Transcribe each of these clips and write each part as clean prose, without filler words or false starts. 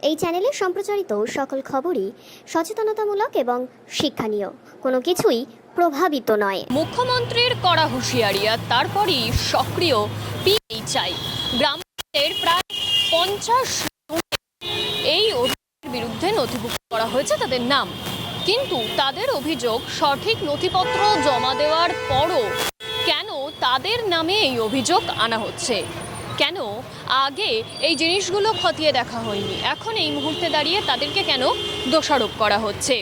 এই চ্যানেলে সম্প্রচারিত সকল খবরই সচেতনতামূলক এবং শিক্ষণীয়, কোনো কিছুই প্রভাবিত নয়। মুখ্যমন্ত্রীর কড়া হুঁশিয়ারি, আর তারপরই সক্রিয় পিএইচআই। গ্রামের প্রায় 50 এই অভিযোগের বিরুদ্ধে নথিভুক্ত করা হয়েছে তাদের নাম, কিন্তু তাদের অভিযোগ সঠিক নথিপত্র জমা দেওয়ার পরও কেন তাদের নামে এই অভিযোগ আনা হচ্ছে, কেন আগে এই জিনিসগুলো খতিয়ে দেখা হয়নি, এখন এই মুহূর্তে দাঁড়িয়ে তাদেরকে কেন দোষারোপ করা হচ্ছে।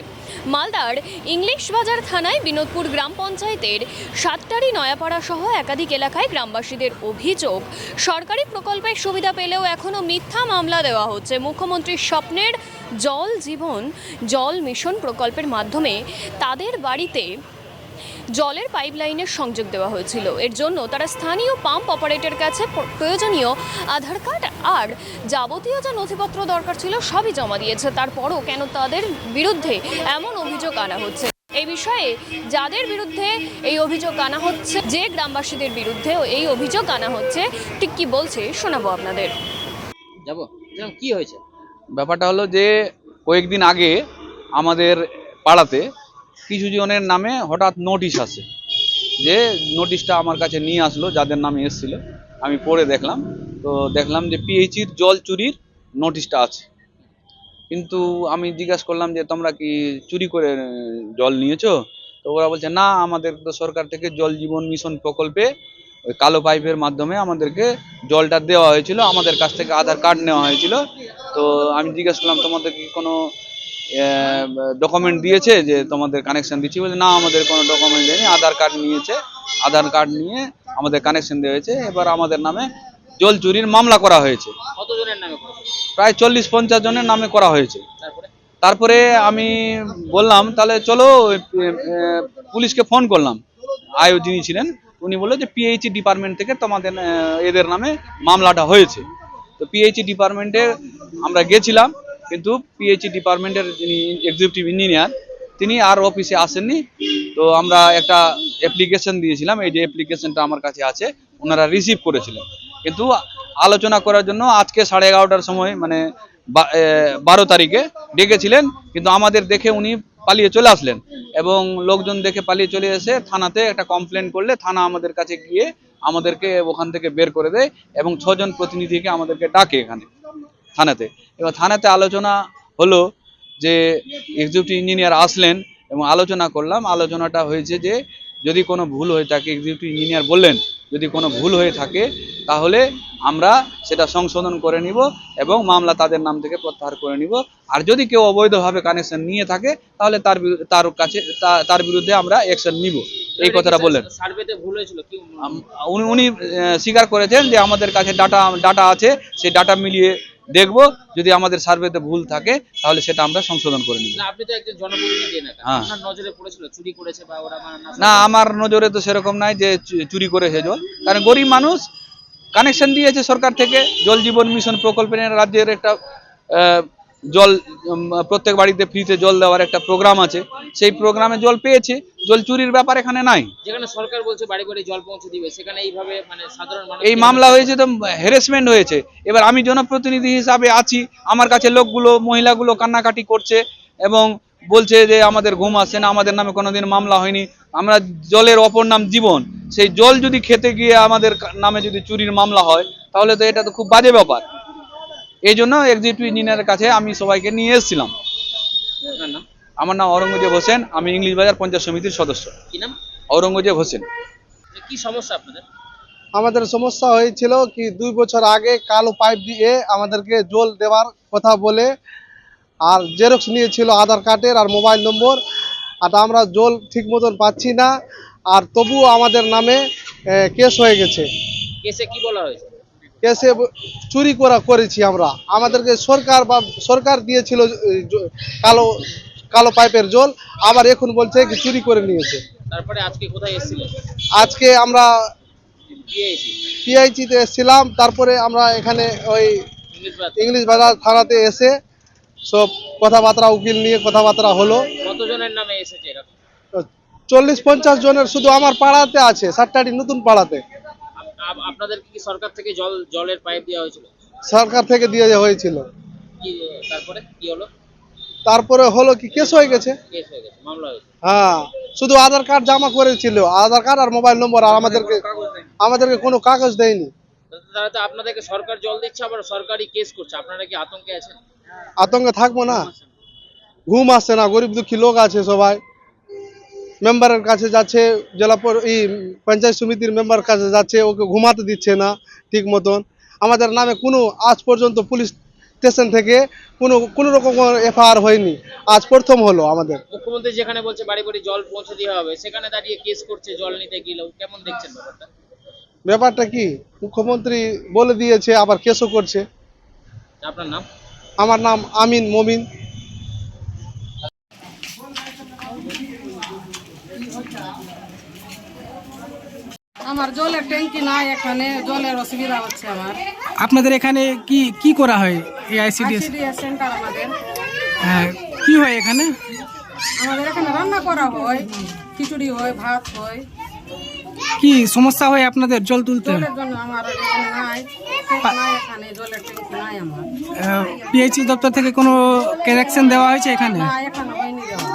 মালদার ইংলিশ বাজার থানায় বিনোদপুর গ্রাম পঞ্চায়েতের সাতটারি নয়াপাড়া সহ একাধিক এলাকায় গ্রামবাসীদের অভিযোগ, সরকারি প্রকল্পের সুবিধা পেলেও এখনও মিথ্যা মামলা দেওয়া হচ্ছে। মুখ্যমন্ত্রীর স্বপ্নের জল জীবন জল মিশন প্রকল্পের মাধ্যমে তাদের বাড়িতে জলের পাইপলাইনের সংযোগ দেওয়া হয়েছিল। এর জন্য তারা স্থানীয় পাম্প অপারেটরের কাছে প্রয়োজনীয় আধার কার্ড আর যাবতীয় যা নথিপত্র দরকার ছিল সবই জমা দিয়েছে। তারপরও কেন তাদের বিরুদ্ধে এমন অভিযোগ আনা হচ্ছে? এই বিষয়ে যাদের বিরুদ্ধে এই অভিযোগ আনা হচ্ছে, যে গ্রামবাসীদের বিরুদ্ধে এই অভিযোগ আনা হচ্ছে, ঠিক কি বলছে শোনাবো আপনাদের। যাবো কি হয়েছে? ব্যাপারটা হলো যে কয়েকদিন আগে আমাদের পাড়াতে কিছু জনের নামে হঠাৎ নোটিশ আসে, যে নোটিশটা আমার কাছে নিয়ে আসলো, যাদের নামে এসেছিল আমি পড়ে দেখলাম, তো দেখলাম যে পিএইচির জল চুরির নোটিশটা আছে। কিন্তু আমি জিজ্ঞাসা করলাম যে তোমরা কি চুরি করে জল নিয়েছো? তো ওরা বলছে না, আমাদের তো সরকার থেকে জল জীবন মিশন প্রকল্পে ওই কালো পাইপের মাধ্যমে আমাদেরকে জলটা দেওয়া হয়েছিল, আমাদের কাছ থেকে আধার কার্ড নেওয়া হয়েছিল। তো আমি জিজ্ঞাসা করলাম তোমাদের কি কোনো ডকুমেন্ট দিয়েছে যে তোমাদের কানেকশন দিচ্ছি? বলে না, আমাদের কোনো ডকুমেন্ট দেয়নি, আধার কার্ড নিয়েছে, আধার কার্ড নিয়ে আমাদের কানেকশন দেওয়া হয়েছে। এবার আমাদের নামে জল চুরির মামলা করা হয়েছে। কতজনের নামে? প্রায় 40-50 জনের নামে করা হয়েছে। তারপরে আমি বললাম তাহলে চলো, পুলিশকে ফোন করলাম, আইও যিনি ছিলেন উনি বললো যে পিএইচই ডিপার্টমেন্ট থেকে তোমাদের এদের নামে মামলাটা হয়েছে। তো পিএইচই ডিপার্টমেন্টে আমরা গেছিলাম, কিন্তু পিএইচই ডিপার্টমেন্টের যিনি এক্সিকিউটিভ ইঞ্জিনিয়ার তিনি আর অফিসে আসেননি। তো আমরা একটা অ্যাপ্লিকেশন দিয়েছিলাম, এই যে অ্যাপ্লিকেশনটা আমার কাছে আছে, ওনারা রিসিভ করেছিলেন, কিন্তু আলোচনা করার জন্য আজকে 11:30টার সময় মানে 12 তারিখে ডেকেছিলেন, কিন্তু আমাদের দেখে উনি পালিয়ে চলে আসলেন এবং লোকজন দেখে পালিয়ে চলে এসে থানাতে একটা কমপ্লেন করলে থানা আমাদের কাছে গিয়ে আমাদেরকে ওখান থেকে বের করে দেয় এবং 6 জন প্রতিনিধিকে আমাদেরকে ডাকে এখানে থানাতে। এবার থানাতে আলোচনা হলো যে এক্সিকিউটিভ ইঞ্জিনিয়ার আসলেন এবং আলোচনা করলাম। আলোচনাটা হয়েছে যে যদি কোনো ভুল হয়ে থাকে, এক্সিকিউটিভ ইঞ্জিনিয়ার বললেন যদি কোনো ভুল হয়ে থাকে তাহলে আমরা সেটা সংশোধন করে নিব এবং মামলা তাদের নাম থেকে প্রত্যাহার করে নিব। আর যদি কেউ অবৈধভাবে কানেকশন নিয়ে থাকে তাহলে তার বিরুদ্ধে আমরা অ্যাকশন নিব, এই কথাটা বললেন। সার্ভেতে ভুল হয়েছিল কি? উনি স্বীকার করেছেন যে আমাদের কাছে ডাটা আছে, সেই ডাটা মিলিয়ে দেখবো, যদি আমাদের সার্ভেতে ভুল থাকে তাহলে সেটা আমরা সংশোধন করে নিব। না, আপনি তো একজন জনপ্রতিনিধি, না আপনার নজরে পড়েছিল চুরি করেছে বা ওরা? না, আমার নজরে তো সেরকম নাই যে চুরি করেছে জল, কারণ গরিব মানুষ কানেকশন দিয়েছে সরকার থেকে জল জীবন মিশন প্রকল্পের, রাজ্যের একটা জল প্রত্যেক বাড়িতে ফ্রিতে জল দেওয়ার একটা প্রোগ্রাম আছে, সেই প্রোগ্রামে জল পেয়েছে, জল চুরির ব্যাপার এখানে নাই। যেখানে সরকার বলছে বাড়ি বাড়ি জল পৌঁছে দিবে, সেখানে এইভাবে মানে সাধারণ মানুষ এই মামলা হয়েছে, তো হ্যারাসমেন্ট হয়েছে। এবার আমি জনপ্রতিনিধি হিসাবে আছি, আমার কাছে লোকগুলো মহিলাগুলো কান্নাকাটি করছে এবং বলছে যে আমাদের ঘুম আসছে না, আমাদের নামে কোনোদিন মামলা হয়নি, আমরা জলের অপর নাম জীবন, সেই জল যদি খেতে গিয়ে আমাদের নামে যদি চুরির মামলা হয় তাহলে তো এটা তো খুব বাজে ব্যাপার। এই জন্য এক্সিকিউটিভ ইঞ্জিনিয়ারের কাছে আমি সবাইকে নিয়ে এসেছিলাম। আমার নাম ঔরঙ্গজেব হোসেন, আমি ইংলিশ বাজার পঞ্চায়েত সমিতির সদস্য। কি নাম? ঔরঙ্গজেব হোসেন। কি সমস্যা আপনাদের? আমাদের সমস্যা হয়েছিল কি 2 বছর আগে কালো পাইপ দিয়ে আমাদেরকে জল দেওয়ার কথা বলে, আর জেরক্স নিয়েছিল আধার কার্ডের আর মোবাইল নম্বর, আর আমরা জল ঠিক মতন পাচ্ছি না, আর তবুও আমাদের নামে কেস হয়ে গেছে। কেসে কি বলা হয়েছে? কেসে চুরি করেছি আমরা, আমাদেরকে সরকার দিয়েছিল কালো পাইপের জল, আবার এখন বলছে কি চুরি করে নিয়েছে। তারপরে আজকে কোথায় এসেছিলেন? আজকে আমরা পিআইচিতে এসেছিলাম, তারপরে আমরা এখানে ওই ইংলিশ বাজার থানাতে এসে সব কথাবার্তা, উকিল নিয়ে কথাবার্তা হলো। কতজনের নামে এসেছে? 40-50 জনের শুধু আমার পাড়াতে আছে, সাতটারি নতুন পাড়াতে। আপনাদের কি সরকার থেকে জলের পাইপ দেওয়া হয়েছিল? সরকার থেকে দিয়ে হয়েছিল। কি কি তারপরে কি হলো? তারপরে হলো কি কেস হয়ে গেছে। কেস হয়ে গেছে, মামলা হয়েছে। হ্যাঁ, শুধু আধার কার্ড জমা করেছিল, আধার কার্ড আর মোবাইল নম্বর, আর আমাদেরকে কোনো কাগজ দেয়নি। তারা তো আপনাদেরকে সরকার জল দিচ্ছে, আবার সরকারি কেস করছে, আপনারা কি আতঙ্কে আছেন? আতঙ্কে থাকবো না, ঘুম আসছে না, গরিব দুঃখী লোক আছে সবাই। মেম্বারের কাছে যাচ্ছে, পঞ্চায়েত সমিতির মেম্বার কাছে যাচ্ছে, ওকে ঘুমাতে দিচ্ছে না ঠিক মতন। আমাদের নামে কোনো আজ পর্যন্ত পুলিশ স্টেশন থেকে কোনো রকম এফআইআর হয়নি, আজ প্রথম হলো আমাদের। মুখ্যমন্ত্রী যেখানে বলছে বাড়ি বাড়ি জল পৌঁছে দেওয়া হবে, সেখানে দাঁড়িয়ে কেস করছে জল নিতে গেলেও, কেমন দেখছেন ব্যাপারটা? ব্যাপারটা কি, মুখ্যমন্ত্রী বলে দিয়েছে আবার কেসও করছে। আপনার নাম? আমার নাম আমিন মমিন। আমার জলের ট্যাঙ্কি নাই, এখানে জলের অসুবিধা হচ্ছে আমার। আপনাদের এখানে কি কি করা হয় এই আইসিডিএস আইসিডিএস সেন্টার আমাদের। কি হয় এখানে? আমাদের এখানে রান্না করা হয়, খিচুড়ি হয়, ভাত হয়। কি সমস্যা হয় আপনাদের জল তুলতে? জলের জন্য আমার এখানে নাই, ট্যাঙ্ক নাই, এখানে জলের ট্যাঙ্কি নাই আমার। পিএইচই দপ্তর থেকে কোনো কানেকশন দেওয়া হয়েছে এখানে? না, এখানে হয়নি দেওয়া।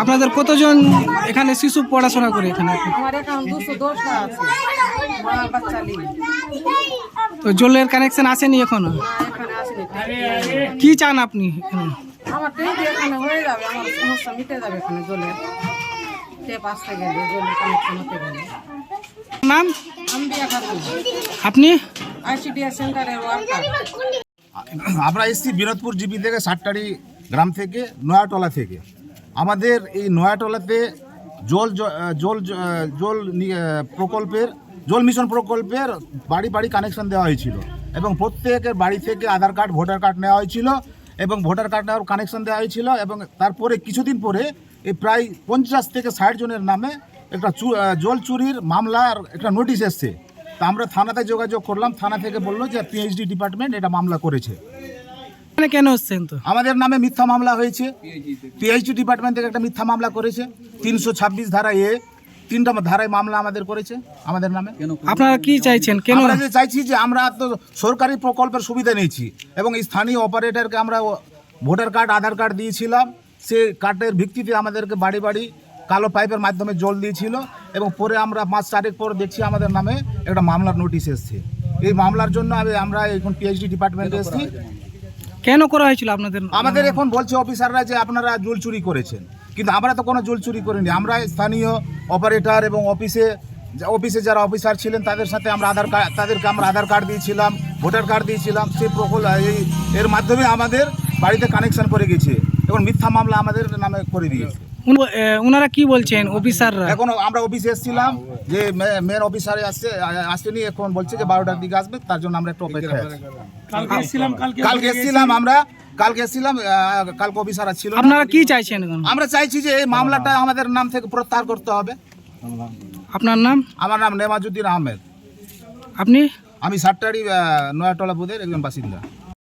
আপনাদের কতজন এখানে শিশু পড়াশোনা করে এখানে? আমার এখানে 210টা আছে, মা বাচ্চা নিয়ে। তো জলের কানেকশন আসেনি এখনো? না, এখানে আসেনি ট্যাঙ্কি। কি চান আপনি এখানে? আমার ট্যাঙ্কি এখানে হয়ে যাবে, আমার সমস্যা মিটে যাবে এখানে জলের টেপ আসতে গেলে, জলের কানেকশন হতে গেলে। নাম? আমি বিয়া খাতুন, আপনি? আইসিডিএস সেন্টারের ওয়ার্কার। আমরা এসেছি বিনোদপুর জিপি থেকে, সাতটারি গ্রাম থেকে, নয়াটলা থেকে। আমাদের এই নয়াটলাতে জল প্রকল্পের, জল মিশন প্রকল্পের বাড়ি বাড়ি কানেকশন দেওয়া হয়েছিল এবং প্রত্যেকের বাড়ি থেকে আধার কার্ড, ভোটার কার্ড নেওয়া হয়েছিল এবং ভোটার কার্ড নেওয়ার কানেকশন দেওয়া হয়েছিল। এবং তারপরে কিছুদিন পরে এই প্রায় 50 থেকে 60 জনের নামে একটা জল চুরির মামলার একটা নোটিশ এসছে। তা আমরা থানাতে যোগাযোগ করলাম, থানা থেকে বললো যে পিএইচডি ডিপার্টমেন্ট এটা মামলা করেছে। এখানে কেন হচ্ছেন? তো আমাদের নামে মিথ্যা মামলা হয়েছে, পিএইচডি ডিপার্টমেন্ট থেকে একটা মিথ্যা মামলা করেছে, 326 ধারায় 3টা ধারায় মামলা আমাদের করেছে আমাদের নামে। আপনারা কি চাইছেন? কেন? আমরা যে চাইছি যে আমরা তো সরকারি প্রকল্পের সুবিধা নিয়েছি এবং স্থানীয় অপারেটরকে আমরা ভোটার কার্ড, আধার কার্ড দিয়েছিলাম, সে কার্ডের ভিত্তিতে আমাদেরকে বাড়ি বাড়ি কালো পাইপের মাধ্যমে জল দিয়েছিল এবং পরে আমরা 5 তারিখ পর দেখছি আমাদের নামে একটা মামলার নোটিশ এসছে। এই মামলার জন্য আমরা এখন পিএইচডি ডিপার্টমেন্টে এসেছি। কেন করা হয়েছিল আপনাদের? আমাদের এখন বলছে অফিসাররা যে আপনারা জল চুরি করেছেন, কিন্তু আমরা তো কোনো জল চুরি করিনি। আমরা স্থানীয় অপারেটর এবং অফিসে যারা অফিসার ছিলেন তাদের সাথে আমরা তাদেরকে আমরা আধার কার্ড দিয়েছিলাম, ভোটার কার্ড দিয়েছিলাম। সেই এর মাধ্যমে আমাদের বাড়িতে কানেকশন করে গেছে এবং মিথ্যা মামলা আমাদের নামে করে দিয়েছে। ওনারা কি বলছেন অফিসাররা? এখন আমরা অফিসে এসেছিলাম, যে মেন অফিসারে আসেনি, এখন বলছে যে 12টার দিকে আসবে, তার জন্য আমরা একটু অপেক্ষায় আছি। কালকে এসেছিলাম কালকে অফিসার ছিল। আপনারা কি চাইছেন এখন? আমরা চাইছি যে এই মামলাটা আমাদের নাম থেকে প্রত্যাহার করতে হবে। আপনার নাম? আমার নাম নেমাজউদ্দিন আহমেদ। আপনি? আমি সাতটারি নয়াটলা বুথের একজন বাসিন্দা।